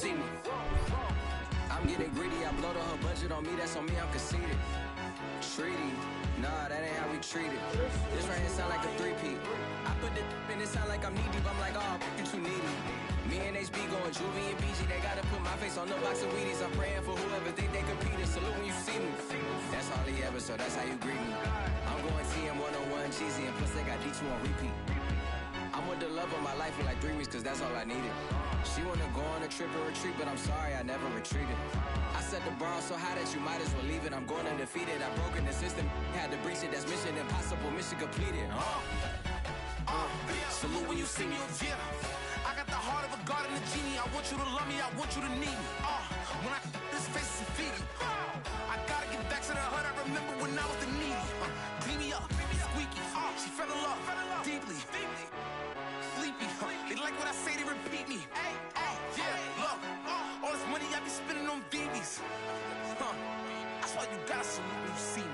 see me. I'm getting greedy, I blow her budget on me, that's on me, I'm conceited. Treaty, nah, that ain't how we treat it. This right here sound like a three-peat. I put the in it sound like I'm knee-deep, I'm like, oh, you too needy. Me and HB going Juvie and BG, they gotta put my face on the box of Wheaties. I'm praying for whoever think they competing. Salute when you see me. That's all he ever, so that's how you greet me. I'm going TM 101 cheesy, and plus they got D2 on repeat. I'm with the love of my life for like 3 weeks, cause that's all I needed. She wanna go on a trip or retreat, but I'm sorry, I never retreated. I set the bar so high that you might as well leave it. I'm going undefeated, I've broken the system, had to breach it, that's mission impossible, mission completed. Salute when you see me, yeah. I got the heart of a god and a genie. I want you to love me, I want you to need me. When I this face is feedy. I gotta get back to the hood, I remember when I was the needy. Clean me up, squeaky. She fell in love, deeply. Sleepy, they like what I say, they repeat me. Yeah, look, all this money I be spending on BBs. That's why you gotta salute when you see me.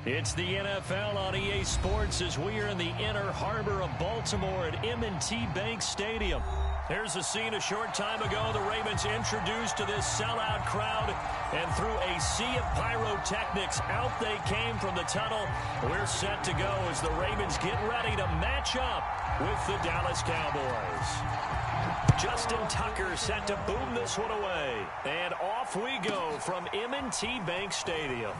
It's the NFL on EA Sports as we are in the inner harbor of Baltimore at M&T Bank Stadium. There's a scene a short time ago. The Ravens introduced to this sellout crowd, and through a sea of pyrotechnics, out they came from the tunnel. We're set to go as the Ravens get ready to match up with the Dallas Cowboys. Justin Tucker set to boom this one away. And off we go from M&T Bank Stadium.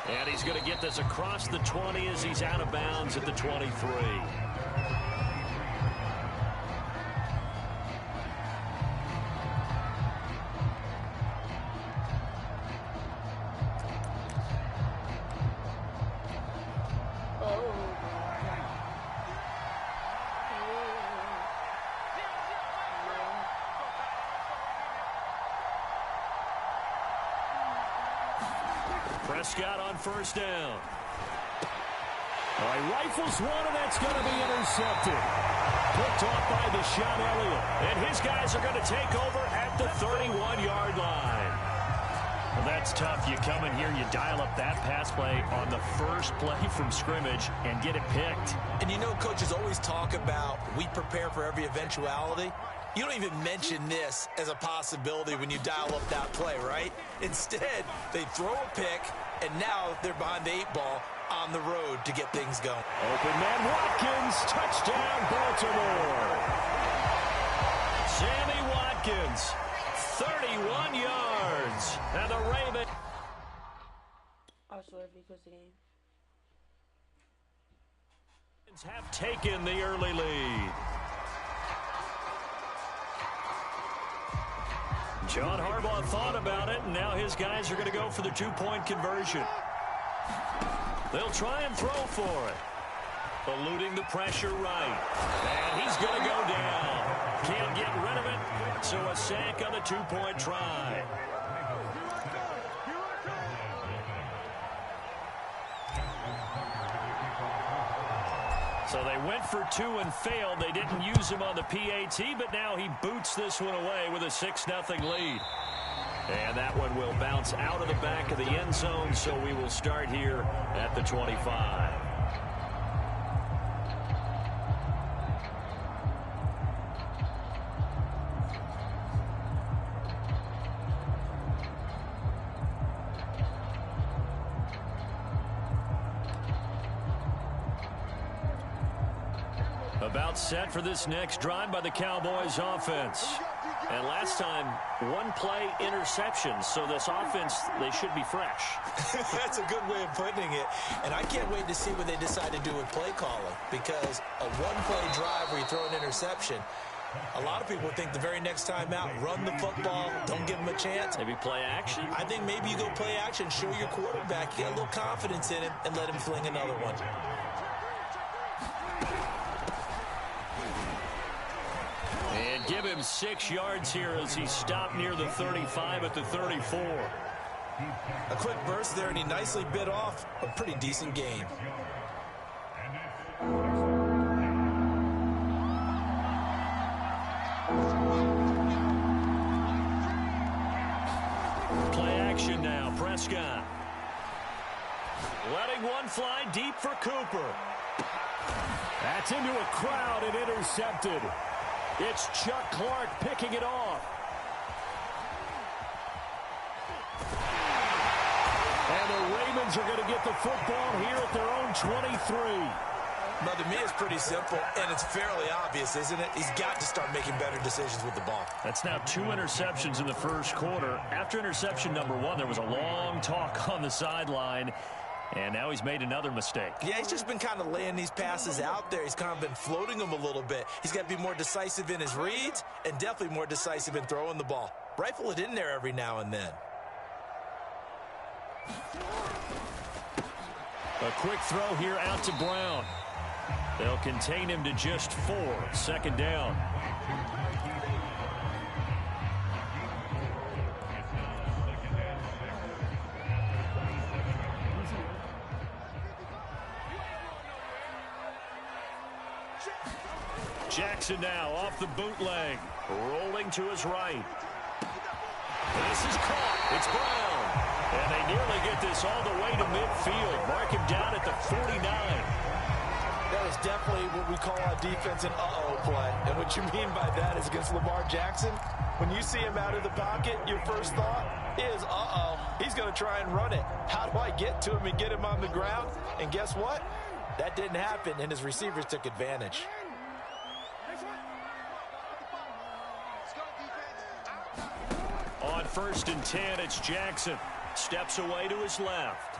And he's going to get this across the 20 as he's out of bounds at the 23. Prescott on first down. He rifles one, and that's going to be intercepted. Picked off by Deshaun Elliott. And his guys are going to take over at the 31-yard line. Well, that's tough. You come in here, you dial up that pass play on the first play from scrimmage and get it picked. And you know, coaches always talk about we prepare for every eventuality. You don't even mention this as a possibility when you dial up that play, right? Instead, they throw a pick, and now they're behind the 8-ball on the road to get things going. Open man Watkins, touchdown Baltimore. Sammy Watkins, 31 yards. And the Ravens have taken the early lead. John Harbaugh thought about it, and now his guys are going to go for the two-point conversion. They'll try and throw for it. Eluding the pressure right. And he's going to go down. Can't get rid of it, so a sack on the two-point try. So they went for two and failed. They didn't use him on the PAT, but now he boots this one away with a 6-0 lead. And that one will bounce out of the back of the end zone, so we will start here at the 25. About set for this next drive by the Cowboys offense. And last time, one play interception, so this offense, they should be fresh. That's a good way of putting it. And I can't wait to see what they decide to do with play calling, because a one-play drive where you throw an interception, a lot of people think the very next time out, run the football, don't give them a chance. Maybe play action? I think maybe you go play action, show your quarterback, get a little confidence in him, and let him fling another one. And give him 6 yards here as he stopped near the 35 at the 34. A quick burst there, and he nicely bit off a pretty decent gain. Play action now, Prescott. Letting one fly deep for Cooper. That's into a crowd and intercepted. It's Chuck Clark picking it off. And the Ravens are going to get the football here at their own 23. Well, to me, it's pretty simple, and it's fairly obvious, isn't it? He's got to start making better decisions with the ball. That's now 2 interceptions in the first quarter. After interception number 1, there was a long talk on the sideline, and now he's made another mistake. Yeah, he's just been kind of laying these passes out there. He's kind of been floating them a little bit. He's got to be more decisive in his reads and definitely more decisive in throwing the ball. Rifle it in there every now and then. A quick throw here out to Brown. They'll contain him to just 4. Second down. Jackson now off the bootleg. Rolling to his right. This is caught. It's Brown. And they nearly get this all the way to midfield. Mark him down at the 49. That is definitely what we call a defense an uh-oh play. And what you mean by that is against Lamar Jackson, when you see him out of the pocket, your first thought is, uh-oh, he's going to try and run it. How do I get to him and get him on the ground? And guess what? That didn't happen, and his receivers took advantage. On 1st and 10, it's Jackson. Steps away to his left.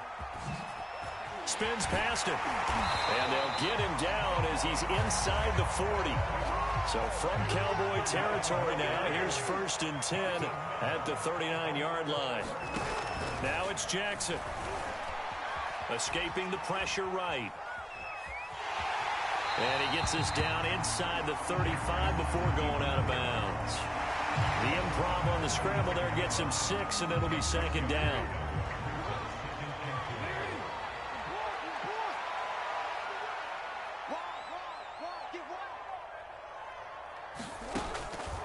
Spins past him. And they'll get him down as he's inside the 40. So from Cowboy territory now, here's 1st and 10 at the 39-yard line. Now it's Jackson. Escaping the pressure right. And he gets us down inside the 35 before going out of bounds. The improv on the scramble there gets him 6, and it'll be 2nd down.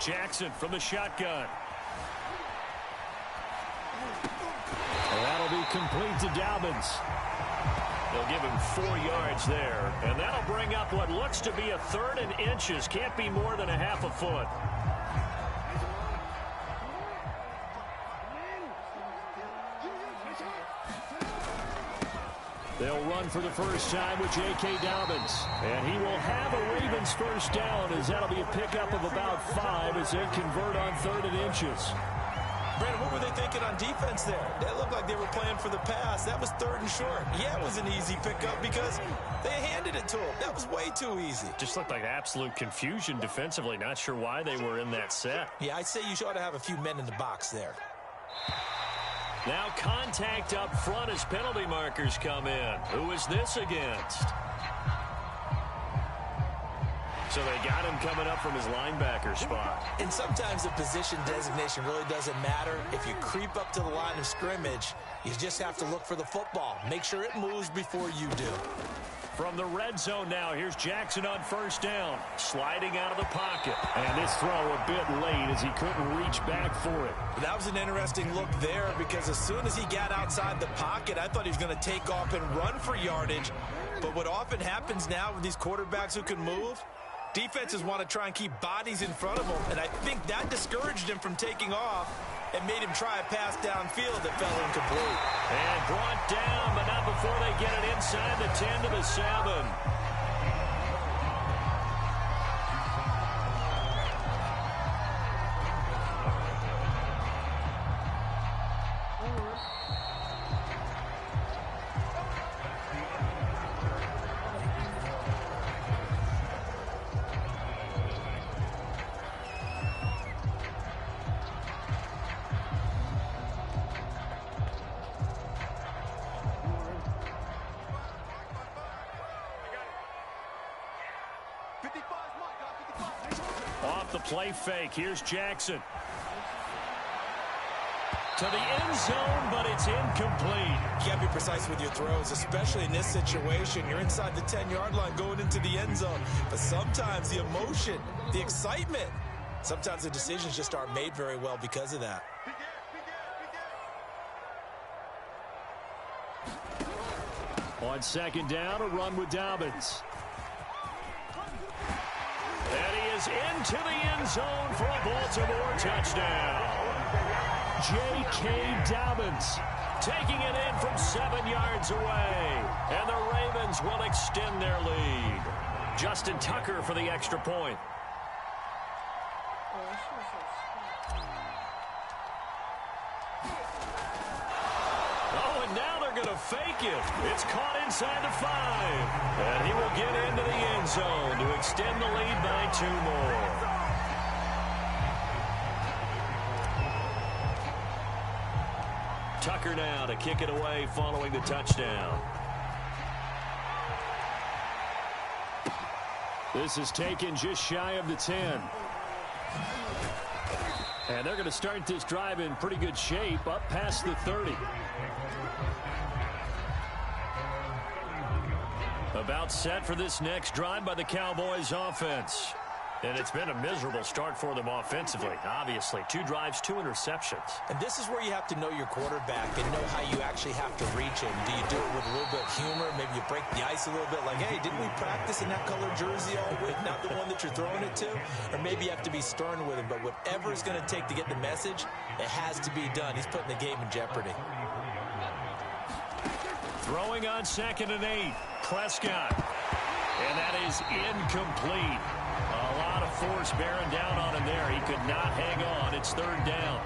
Jackson from the shotgun. And that'll be complete to Dobbins. They'll give him 4 yards there. And that'll bring up what looks to be a 3rd and inches. Can't be more than a half a foot. They'll run for the first time with J.K. Dobbins. And he will have a Ravens first down, as that'll be a pickup of about 5 as they convert on 3rd and inches. Brandon, what were they thinking on defense there? They looked like they were playing for the pass. That was 3rd and short. Yeah, it was an easy pickup because they handed it to him. That was way too easy. Just looked like absolute confusion defensively. Not sure why they were in that set. Yeah, I'd say you ought to have a few men in the box there. Now contact up front as penalty markers come in. Who is this against? So they got him coming up from his linebacker spot. And sometimes the position designation really doesn't matter. If you creep up to the line of scrimmage, you just have to look for the football. Make sure it moves before you do. From the red zone now, here's Jackson on 1st down. Sliding out of the pocket. And this throw a bit late as he couldn't reach back for it. That was an interesting look there because as soon as he got outside the pocket, I thought he was going to take off and run for yardage. But what often happens now with these quarterbacks who can move, defenses want to try and keep bodies in front of them. And I think that discouraged him from taking off and made him try a pass downfield that fell incomplete. And brought down, but not before they get it inside the 10 to the 7. Off the play fake, here's Jackson. To the end zone, but it's incomplete. You got to be precise with your throws, especially in this situation. You're inside the 10-yard line going into the end zone. But sometimes the emotion, the excitement, sometimes the decisions just aren't made very well because of that. On 2nd down, a run with Dobbins. is into the end zone for a Baltimore touchdown. J.K. Dobbins taking it in from 7 yards away. And the Ravens will extend their lead. Justin Tucker for the extra point. Oh, and now they're going to fake it. It's caught inside the 5. And he will get into the end zone to extend the lead by 2 more. Tucker now to kick it away following the touchdown. This is taken just shy of the 10. And they're going to start this drive in pretty good shape, up past the 30. About set for this next drive by the Cowboys offense. And it's been a miserable start for them offensively. Obviously, 2 drives, 2 interceptions. And this is where you have to know your quarterback and know how you actually have to reach him. Do you do it with a little bit of humor? Maybe you break the ice a little bit like, hey, didn't we practice in that color jersey all week, not the one that you're throwing it to? Or maybe you have to be stern with him. But whatever it's going to take to get the message, it has to be done. He's putting the game in jeopardy. Throwing on 2nd and 8. Prescott. And that is incomplete. A lot of force bearing down on him there. He could not hang on. It's 3rd down.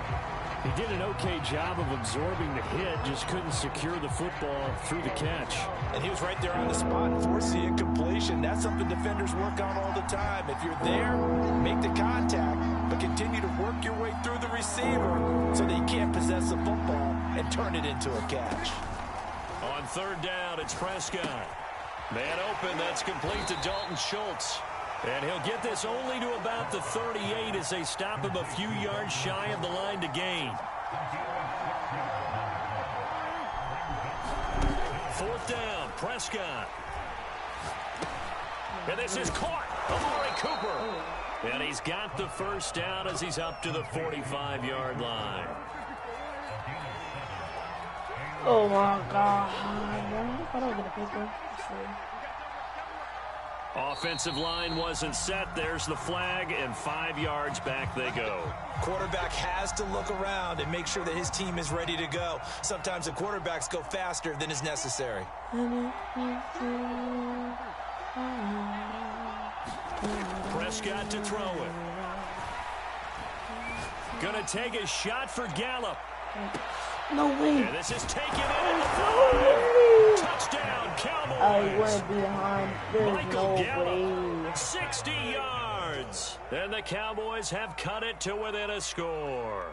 He did an okay job of absorbing the hit, just couldn't secure the football through the catch. And he was right there on the spot and forced the incompletion. That's something defenders work on all the time. If you're there, make the contact, but continue to work your way through the receiver so that you can't possess the football and turn it into a catch. On 3rd down, it's Prescott. Man open, that's complete to Dalton Schultz. And he'll get this only to about the 38 as they stop him a few yards shy of the line to gain. 4th down, Prescott. And this is caught. Amari Cooper. And he's got the 1st down as he's up to the 45-yard line. Oh, my God. I don't get a paper. Offensive line wasn't set. There's the flag, and 5 yards back they go. Quarterback has to look around and make sure that his team is ready to go. Sometimes the quarterbacks go faster than is necessary. Prescott to throw it. Gonna take a shot for Gallup. No way. And this is taken in at the 5. Touchdown, Cowboys. I want to be behind. There's Michael no Gallup, way. 60 yards. And the Cowboys have cut it to within a score.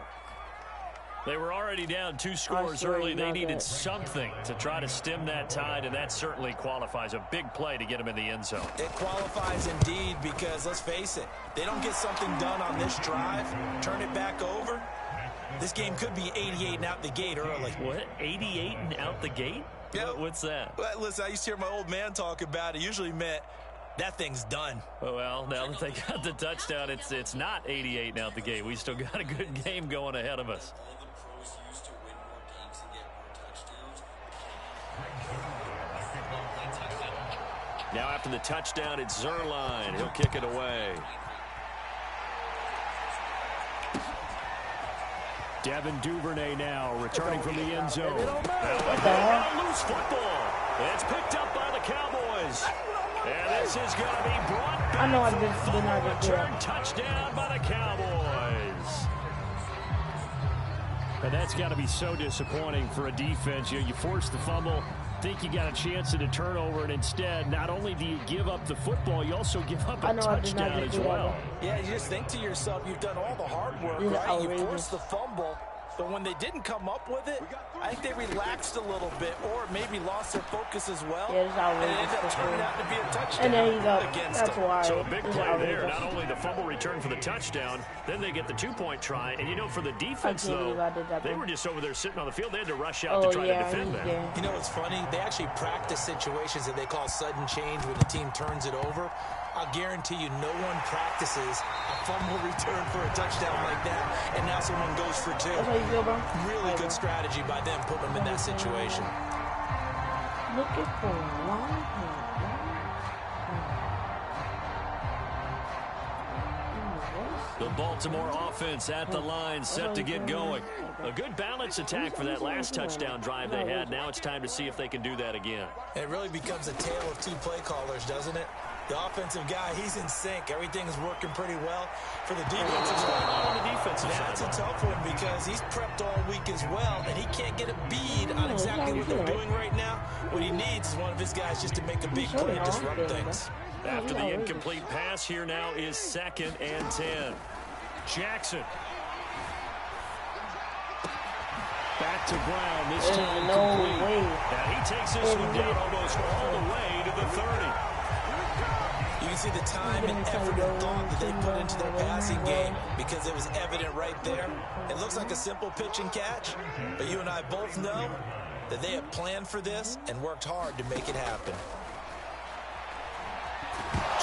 They were already down 2 scores early. They needed something to try to stem that tide, and that certainly qualifies. A big play to get them in the end zone. It qualifies indeed because, let's face it, they don't get something done on this drive, turn it back over, this game could be 88 and out the gate early. What? 88 and out the gate? Yeah. What's that? Well, listen, I used to hear my old man talk about it. Usually meant that thing's done. Well, now that they got the touchdown, it's not 88 and out the gate. We still got a good game going ahead of us. Now after the touchdown, it's Zerline. He'll kick it away. Devin Duvernay now returning from the end zone. Loose football. It's picked up by the Cowboys. And this is going to be brought back. I know I did not return touchdown by the Cowboys. And that's got to be so disappointing for a defense. You force the fumble, think you got a chance at a turnover, and instead, not only do you give up the football, you also give up a touchdown as well. Yeah, you just think to yourself, you've done all the hard work, right? You forced the fumble, but when they didn't come up with it, I think they relaxed a little bit or maybe lost their focus as well. Yeah, it's outrageous. And it ended up turning out to be a touchdown. And there you go. That's why. So a big play there. Not only the fumble return for the touchdown, then they get the 2-point try. And, you know, for the defense, though, they were just over there sitting on the field. They had to rush out to try to defend that. You know what's funny? They actually practice situations that they call sudden change when the team turns it over. I'll guarantee you no one practices a fumble return for a touchdown like that, and now someone goes for 2. That's how you feel, bro? Really good strategy by them putting them in that situation. Looking for one. The Baltimore offense at the line, set to get going. A good balanced attack for that last touchdown drive they had. Now it's time to see if they can do that again. And it really becomes a tale of two play callers, doesn't it? The offensive guy, he's in sync. Everything's working pretty well. For the defensive side, on the defensive side, that's a tough one because he's prepped all week as well, and he can't get a bead on exactly what they're doing right now. What he needs is one of his guys just to make a big play and disrupt things. After the incomplete pass, here now is 2nd and 10. Jackson. Back to Brown, this time complete. And he takes this one down almost all the way to the 30. You can see the time and effort and thought that they put into their passing game because it was evident right there. It looks like a simple pitch and catch, but you and I both know that they have planned for this and worked hard to make it happen.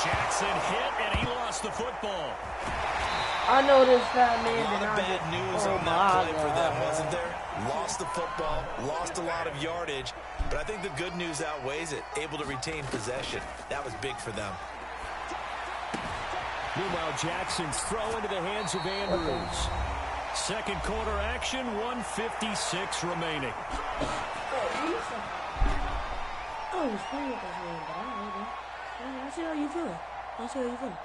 Jackson hit, and he lost the football. I know this fat man A lot did of not bad news on that play for them, wasn't there? Lost the football, lost a lot of yardage, but I think the good news outweighs it. Able to retain possession. That was big for them. Meanwhile, Jackson's throw into the hands of Andrews. Second quarter action, 1:56 remaining. Oh, he's playing with his hand, but I don't know. I see how you feel. I see how you feel.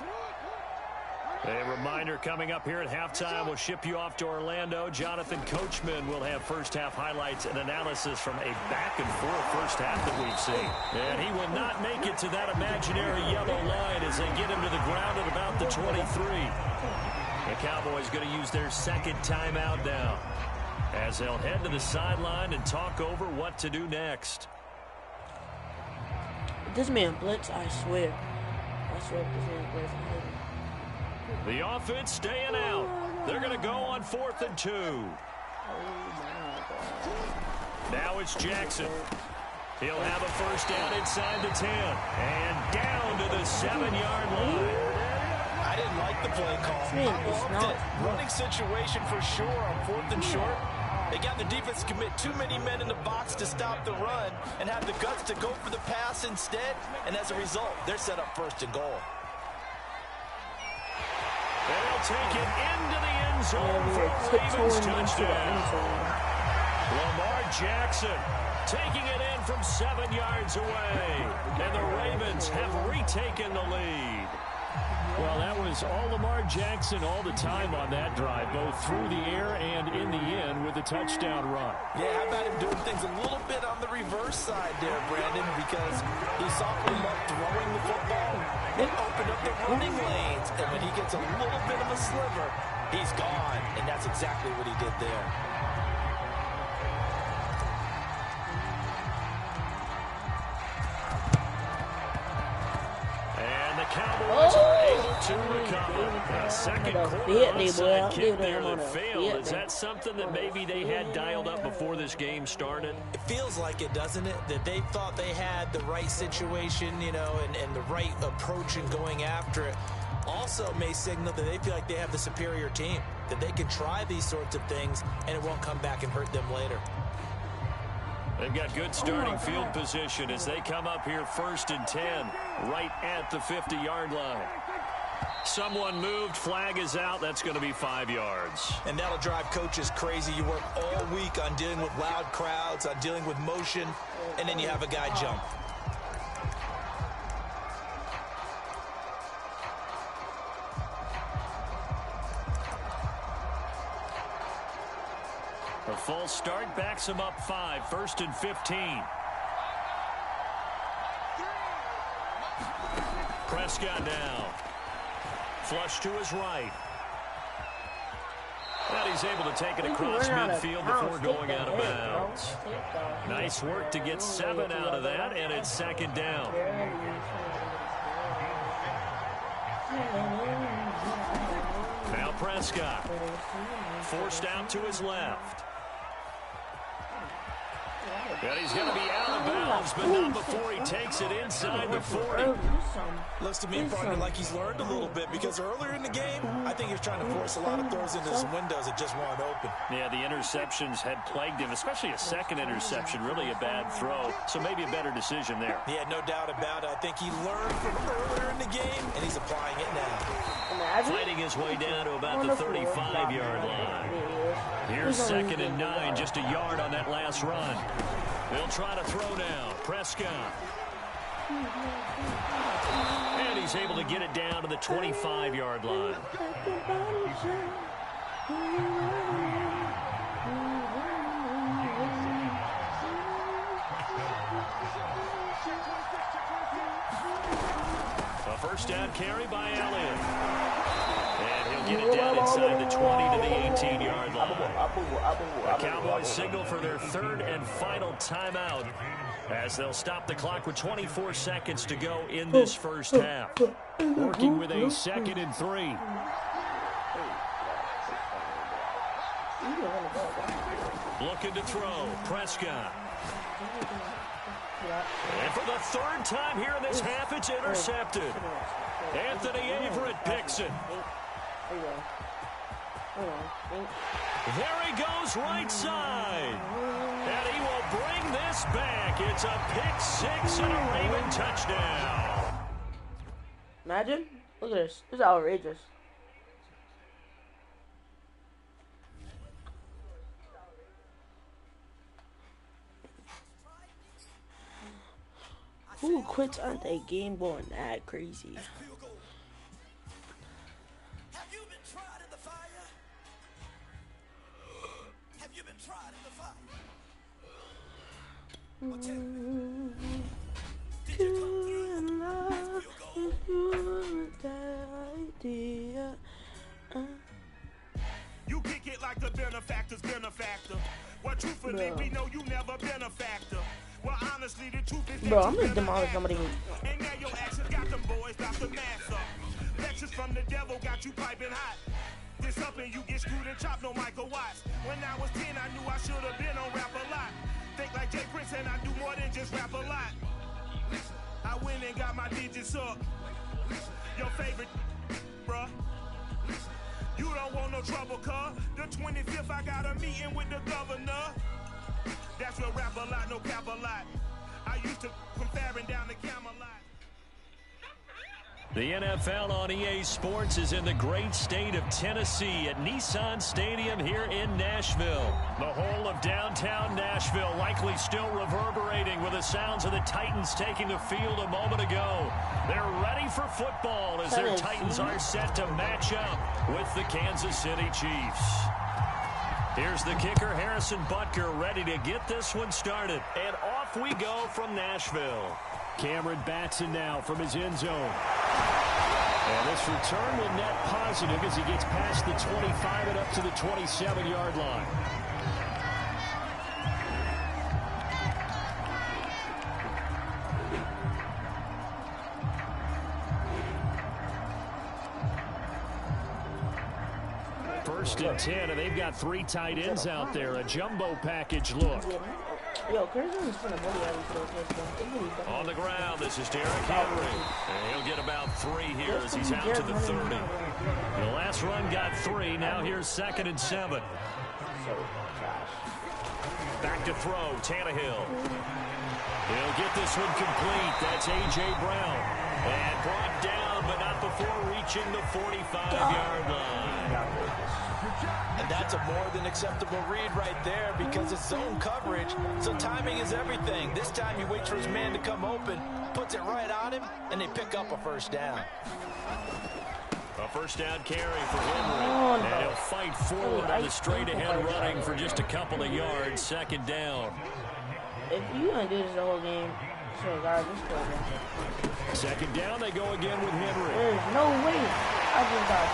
A reminder coming up here at halftime. We'll ship you off to Orlando. Jonathan Coachman will have first-half highlights and analysis from a back-and-forth first half that we've seen. And he will not make it to that imaginary yellow line as they get him to the ground at about the 23. The Cowboys going to use their second timeout now as they'll head to the sideline and talk over what to do next. This man blitz, I swear. I swear this man blitz. The offense staying out. They're going to go on 4th and 2. Now it's Jackson. He'll have a first down inside the 10. And down to the 7-yard line. I didn't like the play call. I loved it. Running situation for sure on 4th and short. They got the defense to commit too many men in the box to stop the run and have the guts to go for the pass instead. And as a result, they're set up 1st and goal. And they'll take it into the end zone for a Ravens touchdown. Lamar Jackson taking it in from 7 yards away. And the Ravens have retaken the lead. Well, that was all Lamar Jackson all the time on that drive, both through the air and in the end with a touchdown run. Yeah, how about him doing things a little bit on the reverse side there, Brandon, because he softened him up throwing the football and opened up the running lanes. And when he gets a little bit of a sliver, he's gone. And that's exactly what he did there. Cowboys are able to recover. A second quarter onside kick there that failed. Is that something that maybe they had dialed up before this game started? It feels like it, doesn't it? That they thought they had the right situation, you know, and the right approach in going after it. Also may signal that they feel like they have the superior team, that they can try these sorts of things and it won't come back and hurt them later. They've got good starting field position as they come up here 1st and 10, right at the 50-yard line. Someone moved, flag is out, that's going to be 5 yards. And that'll drive coaches crazy. You work all week on dealing with loud crowds, on dealing with motion, and then you have a guy jump. A false start backs him up 5, 1st and 15. Prescott now. Flush to his right. And he's able to take it across midfield before going out of bounds. Nice work to get 7 out of that, and it's 2nd down. Now Prescott. Forced out to his left. And he's going to be out of bounds, but not before he takes it inside the 40. Looks to me, partner, like he's learned a little bit, because earlier in the game, I think he was trying to force a lot of throws into some windows that just weren't open. Yeah, the interceptions had plagued him, especially a second interception, really a bad throw. So maybe a better decision there. Yeah, no doubt about it. I think he learned from earlier in the game, and he's applying it now. Fighting his way down to about the 35-yard line. Here's 2nd and 9, just a yard on that last run. They'll try to throw now. Prescott. And he's able to get it down to the 25-yard line. A first down carry by Elliott. And he'll get it down inside the 20 to the 18-yard line. The Cowboys signal for their 3rd and final timeout as they'll stop the clock with 24 seconds to go in this first half. Working with a 2nd and 3. Looking to throw. Prescott. And for the 3rd time here in this half, it's intercepted. Anthony Averett picks it. There he goes right side. And he will bring this back. It's a pick 6 and a Raven touchdown. Imagine. Look at this. This is outrageous. Who quits on a game going that crazy? You kick it like the benefactor's benefactor. Well, truthfully, we know you never been a factor. Well, honestly, the truth is, bro, I'm gonna demolish somebody. And now your actions got them boys, got the mass up. Lectures from the devil got you piping hot. This up and you get screwed and chopped, no Michael Watts. When I was 10, I knew I should have been on rap a lot. Think like Jay Prince and I do more than just rap a lot. I went and got my digits up. Your favorite, bruh. You don't want no trouble, cuz. The 25th, I got a meeting with the governor. That's what rap a lot, no cap a lot. I used to from Farron down to Camelot. The NFL on EA Sports is in the great state of Tennessee at Nissan Stadium here in Nashville. The whole of downtown Nashville likely still reverberating with the sounds of the Titans taking the field a moment ago. They're ready for football as their Titans are set to match up with the Kansas City Chiefs. Here's the kicker, Harrison Butker, ready to get this one started. And off we go from Nashville. Cameron Batson now from his end zone. And this return will net positive as he gets past the 25 and up to the 27-yard line. First and 10, and they've got 3 tight ends out there. A jumbo package look. On the ground, this is Derrick Henry. And he'll get about 3 here as he's out to the 30. The last run got 3. Now here's 2nd and 7. Back to throw, Tannehill. He'll get this one complete. That's A.J. Brown. And brought down, but not before reaching the 45-yard line. And that's a more than acceptable read right there because it's zone coverage, so timing is everything. This time he waits for his man to come open, puts it right on him, and they pick up a first down. A first down carry for Henry. And he'll fight forward on the straight-ahead running for just a couple of yards. 2nd down. If you're going to do this the whole game, so guard this play. 2nd down, they go again with Henry. There's no way. I just got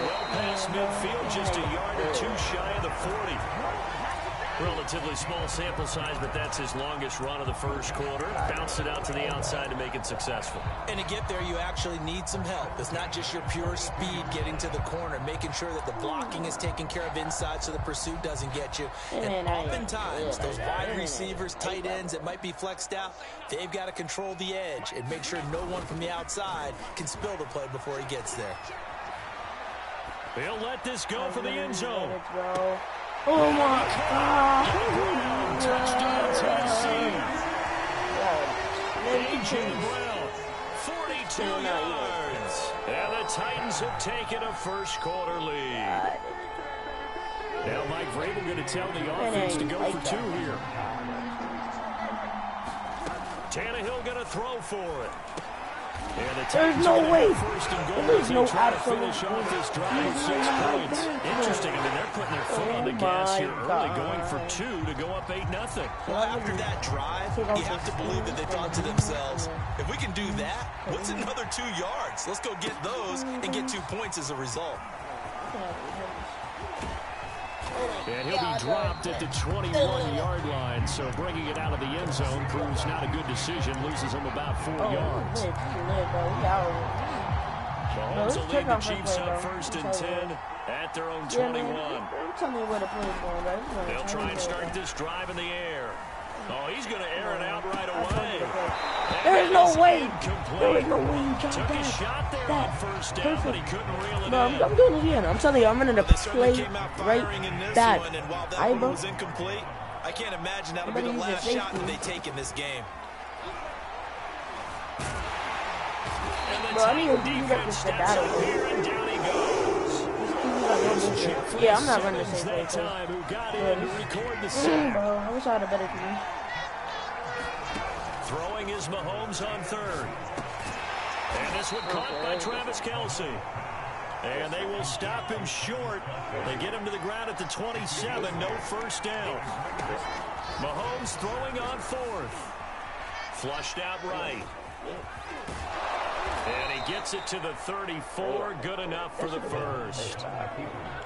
well past midfield, just a yard or 2 shy of the 40. Relatively small sample size, but that's his longest run of the first quarter. Bounce it out to the outside to make it successful. And to get there, you actually need some help. It's not just your pure speed getting to the corner, making sure that the blocking is taken care of inside so the pursuit doesn't get you. And oftentimes, those wide receivers, tight ends that might be flexed out, they've got to control the edge and make sure no one from the outside can spill the play before he gets there. He'll let this go for the end zone. Oh my God! Touchdown, Tennessee. A.J. Brown, 42 yards. And the Titans have taken a first quarter lead. Now Mike Vrabel going to tell the offense to go for two here. Tannehill going to throw for it. There's no way. There's no absolute finish off this drive with 6 points. Interesting. I mean, they're putting their foot on the gas here early, going for 2 to go up 8-0. Well, after that drive, you have to believe that they thought to themselves, if we can do that, what's another 2 yards? Let's go get those and get 2 points as a result. And he'll be dropped at the 21-yard line, so bringing it out of the end zone proves not a good decision, loses him about 4 yards. Mahomes will lead the Chiefs up 1st and 10 at their own 21. They'll try and start this drive in the air. Oh, he's going to air it out right away. There is no way. There is Incomplete. no way you drop Took a that. shot there on first down, but he couldn't reel it No, in. I'm doing it again. I'm telling you, I'm going to They certainly play came out right firing in this back. one, and while that I one bro. was incomplete, I can't imagine that'll be the Everybody last uses shot that safety. they take in this game. And the Bro, I need to Titan do that defense with the steps battle. up here, and down he goes. Yeah, I'm not running the Simmons same that play. time who got in to record the sack. Bro, I wish I had a better team. Throwing is Mahomes on 3rd. And this one caught by Travis Kelce. And they will stop him short. They get him to the ground at the 27. No first down. Mahomes throwing on 4th. Flushed out right. And he gets it to the 34. Good enough for the first.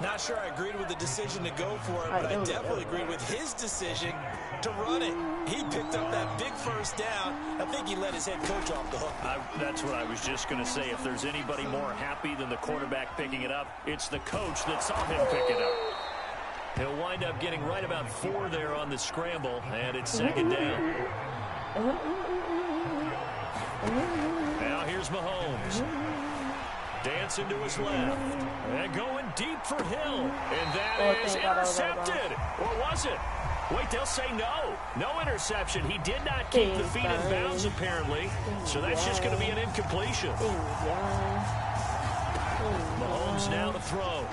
Not sure I agreed with the decision to go for it, but I definitely agreed with his decision to run it. He picked up that big first down. I think he let his head coach off the hook. That's what I was just going to say. If there's anybody more happy than the quarterback picking it up, it's the coach that saw him pick it up. He'll wind up getting right about 4 there on the scramble, and it's 2nd down. Now here's Mahomes. Dancing to his left. And going deep for Hill. And that is intercepted. Or was it? Wait, they'll say no. No interception. He did not keep the feet in bounds, apparently. So that's just going to be an incompletion. Mahomes now to throw.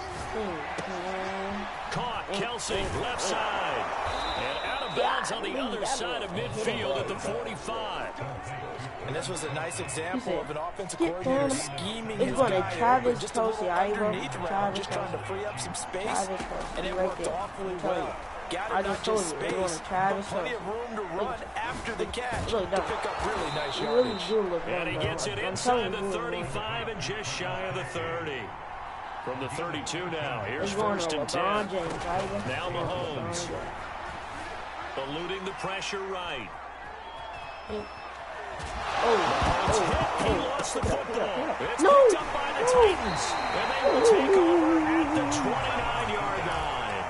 Caught. Kelce, left side. And out of bounds on the other side of midfield at the 45. And this was a nice example of an offensive coordinator scheming his going to guy Travis just a little Kelce, underneath route, just trying to free up some space, and it worked awfully well. Got him not just space, but plenty of room to run after the catch to pick up really nice yardage. And he gets it inside the 35 and just shy of the 30. From the 32 now, here's 1st and 10. Now Mahomes. Eluding the pressure right. Mahomes hit. He lost the football. It's picked up by the Titans. And they will take over at the 29-yard line.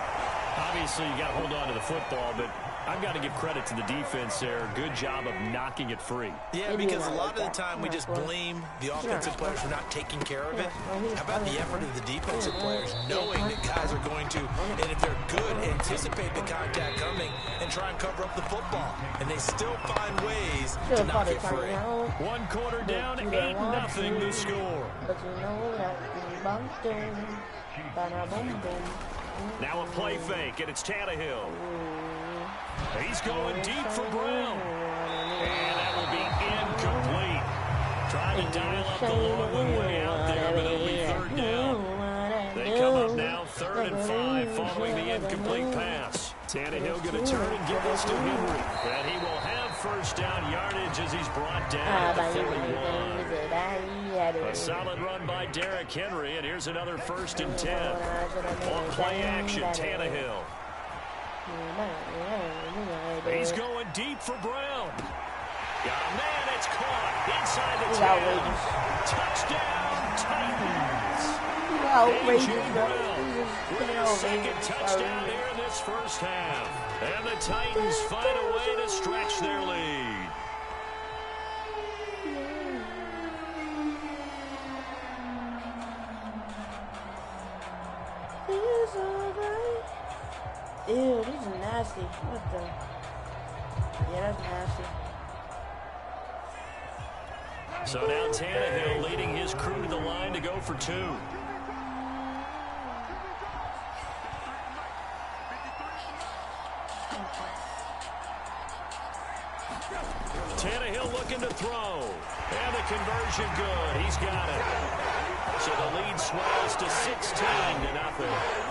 Obviously, you got to hold on to the football, but I've got to give credit to the defense there. Good job of knocking it free. Yeah, because a lot of the time we just blame the offensive players for not taking care of it. How about the effort of the defensive players, knowing that guys are going to, and if they're good, anticipate the contact coming and try and cover up the football. And they still find ways to knock it free. 1 quarter down, 8-0 the score. Now a play fake, and it's Tannehill. He's going deep for Brown. And that will be incomplete. Trying to dial up the long one way out there, but it'll be 3rd down. They come up now 3rd and 5 following the incomplete pass. Tannehill going to turn and give this to Henry. And he will have 1st down yardage as he's brought down at the 31. A solid run by Derrick Henry, and here's another 1st and 10. On play action, Tannehill. He's going deep for Brown. Got a man, it's caught inside the 10. Touchdown, Titans. AJ Brown with his second touchdown here in this first half. And the Titans find a way to stretch their lead. Ew, this is nasty. What the? Yeah, that's nasty. So now Tannehill leading his crew to the line to go for 2. Tannehill looking to throw. And the conversion good. He's got it. So the lead swells to 16-0.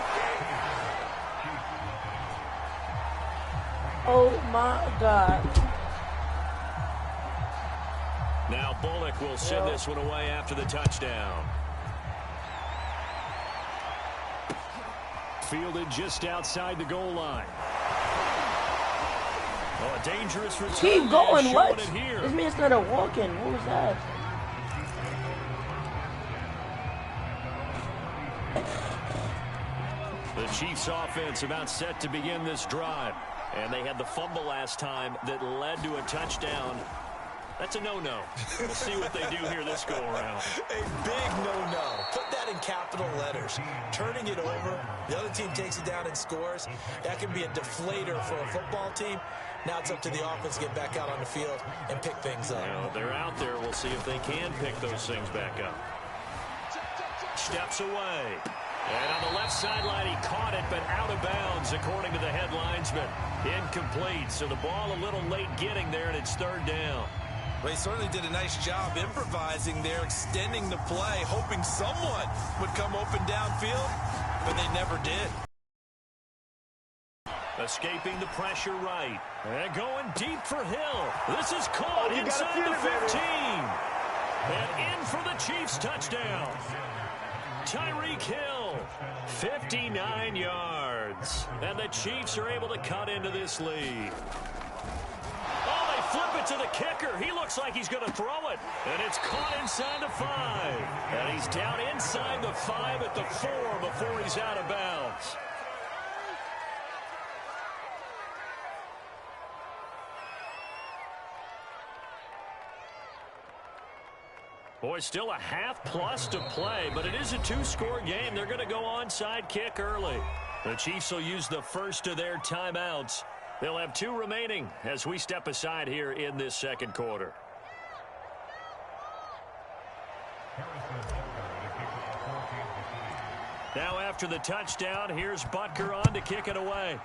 Oh my God. Now Bullock will send this one away after the touchdown. Fielded just outside the goal line. Oh, a dangerous return. Keep going, what? It here. This man started walking. What was that? The Chiefs offense about set to begin this drive. And they had the fumble last time that led to a touchdown. That's a no-no. We'll see what they do here this go-around. A big no-no. Put that in capital letters. Turning it over, the other team takes it down and scores. That can be a deflator for a football team. Now it's up to the offense to get back out on the field and pick things up. Well, they're out there. We'll see if they can pick those things back up. Steps away. And on the left sideline, he caught it, but out of bounds, according to the head linesman. Incomplete. So the ball a little late getting there, and it's 3rd down. Well, he certainly did a nice job improvising there, extending the play, hoping someone would come open downfield, but they never did. Escaping the pressure right. And going deep for Hill. This is caught inside the 15. And in for the Chiefs touchdown. Tyreek Hill, 59 yards. And the Chiefs are able to cut into this lead. Oh, they flip it to the kicker. He looks like he's going to throw it. And it's caught inside the 5. And he's down inside the 5 at the 4 before he's out of bounds. Boy, still a half plus to play, but it is a 2-score game. They're going to go onside kick early. The Chiefs will use the first of their timeouts. They'll have 2 remaining as we step aside here in this second quarter. Now after the touchdown, here's Butker on to kick it away.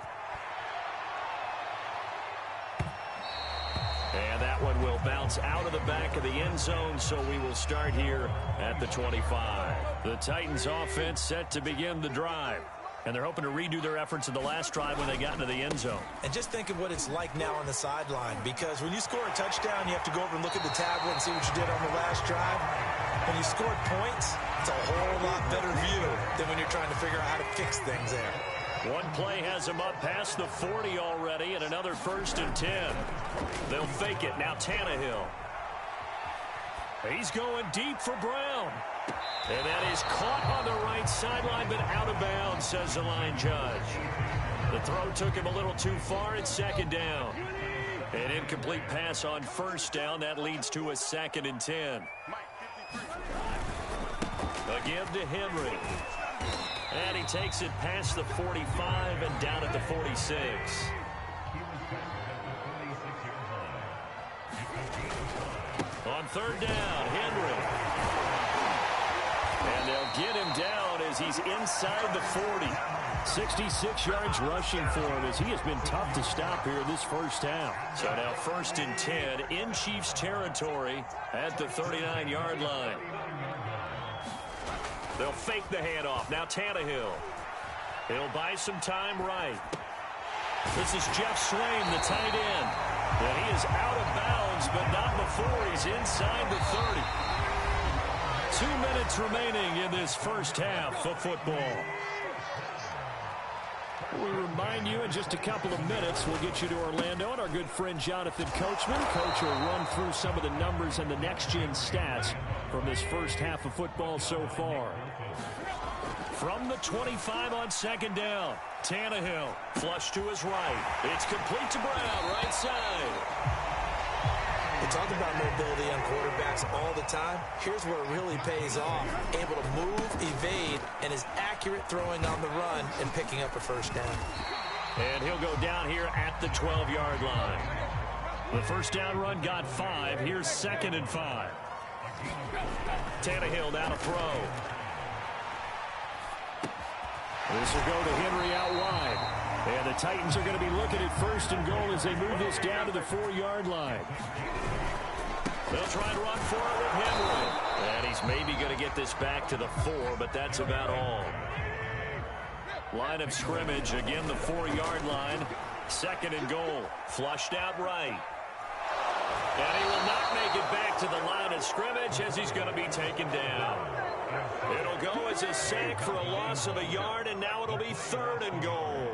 And that one will bounce out of the back of the end zone, so we will start here at the 25. The Titans offense set to begin the drive. And they're hoping to redo their efforts in the last drive when they got into the end zone. And just think of what it's like now on the sideline, because when you score a touchdown, you have to go over and look at the tablet and see what you did on the last drive. When you scored points, it's a whole lot better view than when you're trying to figure out how to fix things there. One play has them up past the 40 already, and another 1st and 10. They'll fake it. Now Tannehill. He's going deep for Brown. And that is caught on the right sideline, but out of bounds, says the line judge. The throw took him a little too far. It's 2nd down. An incomplete pass on 1st down. That leads to a 2nd and 10. Again to Henry. And he takes it past the 45 and down at the 46. On 3rd down, Henry. And they'll get him down as he's inside the 40. 66 yards rushing for him as he has been tough to stop here this first half. So now 1st and 10 in Chiefs territory at the 39-yard line. They'll fake the handoff. Now Tannehill. He'll buy some time right. This is Jeff Swain, the tight end. And he is out of bounds, but not before he's inside the 30. 2 minutes remaining in this first half of football. We remind you in just a couple of minutes, we'll get you to Orlando and our good friend Jonathan Coachman. Coach will run through some of the numbers and the next-gen stats from this first half of football so far. From the 25 on second down, Tannehill, flush to his right. It's complete to Brown, right side. We talk about mobility on quarterbacks all the time. Here's where it really pays off. Able to move, evade, and is accurate throwing on the run and picking up a first down. And he'll go down here at the 12-yard line. The first down run got 5. Here's 2nd and 5. Tannehill down to throw. This will go to Henry out wide. And the Titans are going to be looking at 1st and goal as they move this down to the 4-yard line. They'll try and run for it with Henry. And he's maybe going to get this back to the 4, but that's about all. Line of scrimmage, again the 4-yard line. 2nd and goal, flushed out right. And he will not make it back to the line of scrimmage as he's going to be taken down. It'll go as a sack for a loss of a yard, and now it'll be 3rd and goal.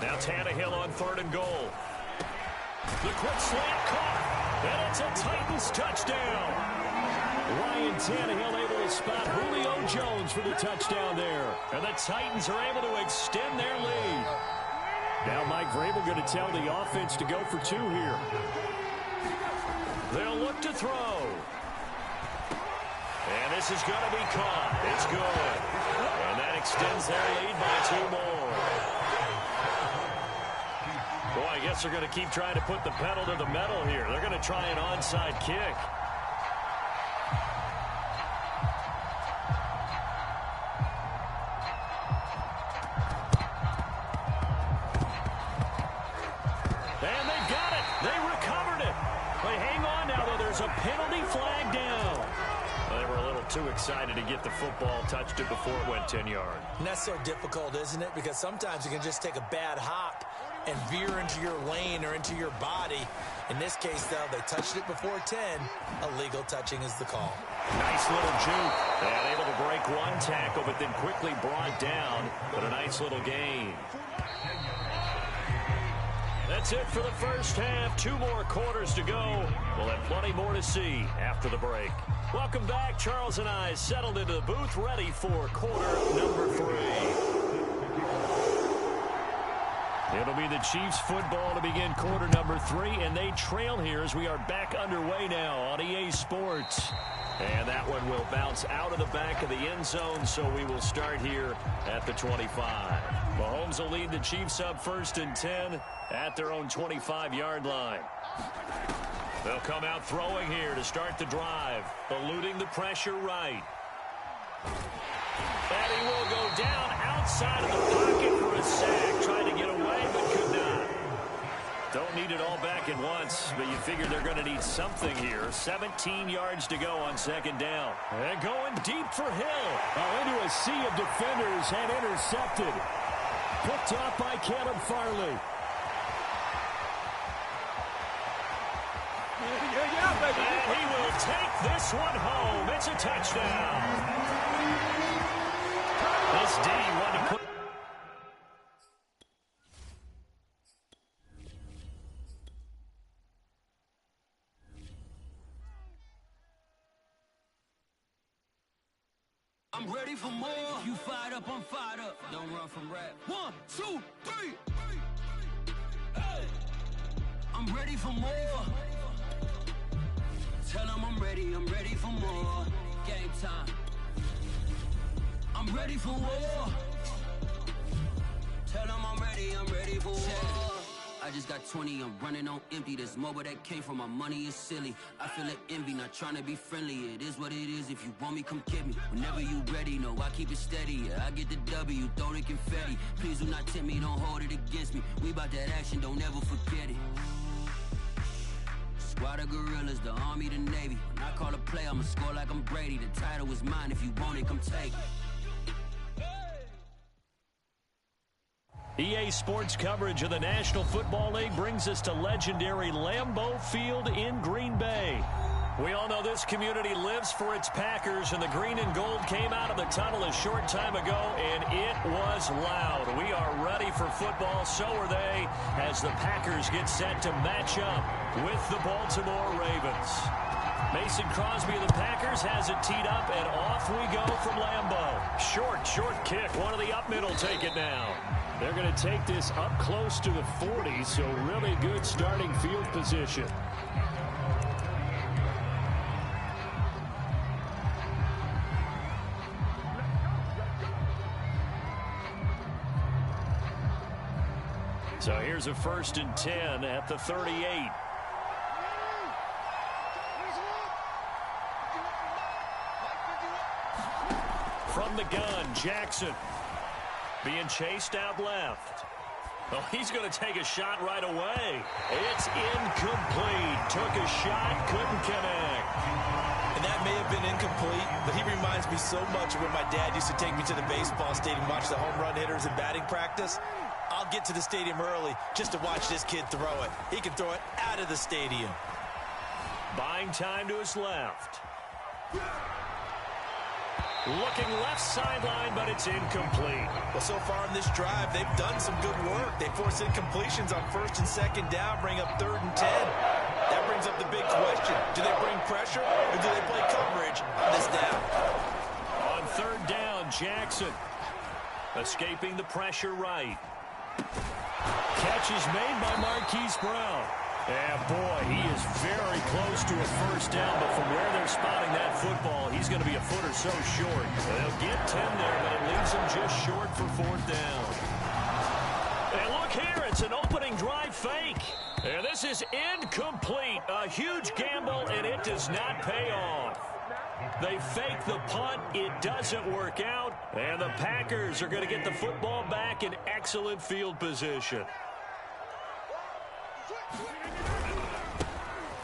Now Tannehill on 3rd and goal. The quick slant caught, and it's a Titans touchdown. Ryan Tannehill able to spot Julio Jones for the touchdown there. And the Titans are able to extend their lead. Now Mike Vrabel going to tell the offense to go for 2 here. They'll look to throw. And this is going to be caught. It's good. And that extends their lead by 2 more. Boy, I guess they're going to keep trying to put the pedal to the metal here. They're going to try an onside kick. And they got it. They recovered it. They hang on now, though. There's a penalty flag down. They were a little too excited to get the football, touched it before it went 10 yards. And that's so difficult, isn't it? Because sometimes you can just take a bad hop and veer into your lane or into your body. In this case, though, they touched it before 10. Illegal touching is the call. Nice little juke. And able to break one tackle, but then quickly brought down. But a nice little gain. That's it for the first half. 2 more quarters to go. We'll have plenty more to see after the break. Welcome back. Charles and I settled into the booth, ready for quarter number 3. It'll be the Chiefs football to begin quarter number 3, and they trail here as we are back underway now on EA Sports. And that one will bounce out of the back of the end zone, so we will start here at the 25. Mahomes will lead the Chiefs up 1st and 10 at their own 25-yard line. They'll come out throwing here to start the drive, eluding the pressure right. And he will go down outside of the pocket for a sack, trying to get away but could not. Don't need it all back at once, but you figure they're going to need something here. 17 yards to go on 2nd down. And going deep for Hill. Into a sea of defenders and intercepted. Picked off by Caleb Farley. And he will take this one home. It's a touchdown. This D wanted to put... I'm ready for more. You fired up, I'm fired up. Don't run from rap. 1, 2, 3. Hey. I'm ready for more. Tell them I'm ready for more. Game time. I'm ready for war. Tell them I'm ready for war. I just got 20, I'm running on empty. This mobile that came from my money is silly. I feel it envy, not trying to be friendly. It is what it is, if you want me, come get me. Whenever you ready, no, I keep it steady. Yeah, I get the W, throw the confetti. Please do not tempt me, don't hold it against me. We about that action, don't ever forget it. Squad of gorillas, the army, the navy. When I call a play, I'ma score like I'm Brady. The title is mine, if you want it, come take it. EA Sports coverage of the National Football League brings us to legendary Lambeau Field in Green Bay. We all know this this community lives for its Packers, and the green and gold came out of the tunnel a short time ago, and it was loud. We are ready for football. So are they, as the Packers get set to match up with the Baltimore Ravens. Mason Crosby of the Packers has it teed up, and off we go from Lambeau. Short kick. One of the up middle take it now. They're going to take this up close to the 40, so really good starting field position. So here's a 1st and 10 at the 38. From the gun, Jackson being chased out left. Oh, he's going to take a shot right away. It's incomplete. Took a shot, couldn't connect. And that may have been incomplete, but he reminds me so much of when my dad used to take me to the baseball stadium, watch the home run hitters in batting practice. I'll get to the stadium early just to watch this kid throw it. He can throw it out of the stadium. Buying time to his left. Looking left sideline, but it's incomplete. Well, so far in this drive, they've done some good work. They force incompletions on 1st and 2nd down, bring up 3rd and 10. That brings up the big question. Do they bring pressure, or do they play coverage on this down? On 3rd down, Jackson escaping the pressure right. Catch is made by Marquise Brown. And boy, he is very close to a 1st down, but from where they're spotting that football, he's going to be a foot or so short. They'll get 10 there, but it leaves him just short for 4th down. And look here, it's an opening drive fake. And this is incomplete. A huge gamble, and it does not pay off. They fake the punt. It doesn't work out. And the Packers are going to get the football back in excellent field position.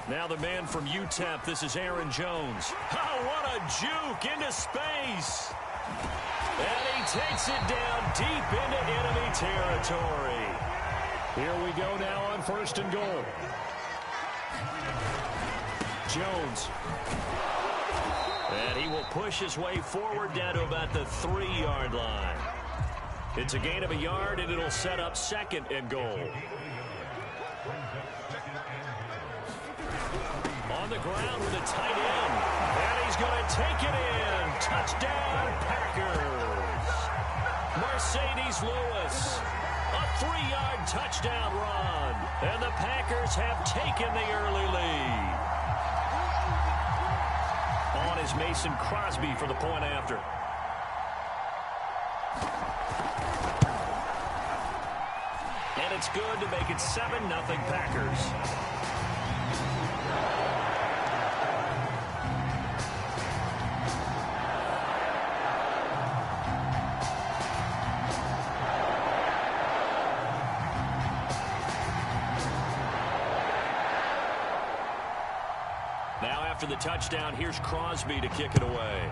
Now the man from UTEP, this is Aaron Jones. Oh, what a juke into space. And he takes it down deep into enemy territory. Here we go now on 1st and goal. Jones. And he will push his way forward down to about the 3-yard line. It's a gain of a yard, and it'll set up 2nd and goal. On the ground with a tight end. And he's going to take it in. Touchdown, Packers. Mercedes Lewis. A 3-yard touchdown run. And the Packers have taken the early lead. On is Mason Crosby for the point after. And it's good to make it 7-0 Packers. After the touchdown, here's Crosby to kick it away.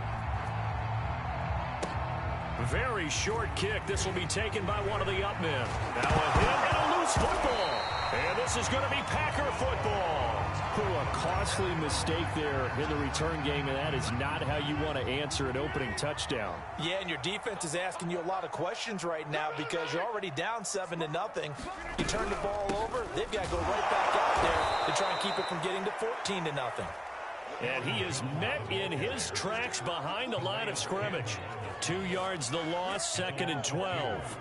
Very short kick. This will be taken by one of the up men. Now a hit and a loose football. And this is going to be Packer football. A costly mistake there in the return game, and that is not how you want to answer an opening touchdown. Yeah, and your defense is asking you a lot of questions right now because you're already down 7-0. You turn the ball over, they've got to go right back out there to try and keep it from getting to 14-0. And he is met in his tracks behind the line of scrimmage. 2 yards the loss, 2nd and 12.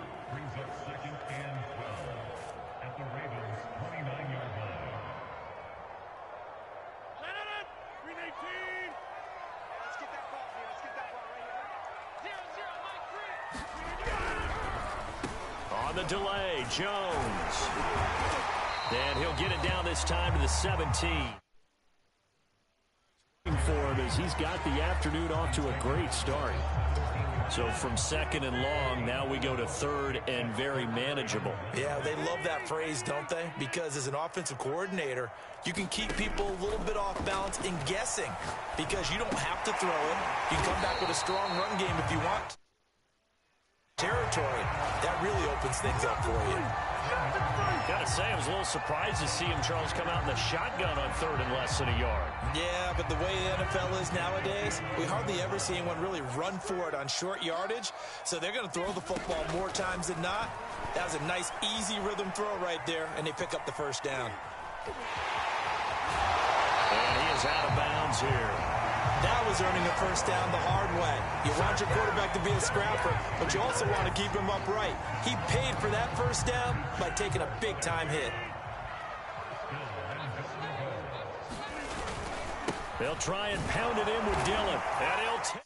On the delay, Jones. And he'll get it down this time to the 17. For him as he's got the afternoon off to a great start. So from 2nd and long, now we go to 3rd and very manageable. Yeah, they love that phrase, don't they? Because as an offensive coordinator, you can keep people a little bit off balance and guessing because you don't have to throw it. You can come back with a strong run game if you want. Territory, that really opens things up for you. Gotta say, I was a little surprised to see him, Charles, come out in the shotgun on 3rd and less than a yard. Yeah, but the way the NFL is nowadays, we hardly ever see anyone really run for it on short yardage. So they're going to throw the football more times than not. That was a nice, easy rhythm throw right there, and they pick up the first down. And he is out of bounds here. That was earning a first down the hard way. You want your quarterback to be a scrapper, but you also want to keep him upright. He paid for that first down by taking a big-time hit. They'll try and pound it in with Dillon. And he'll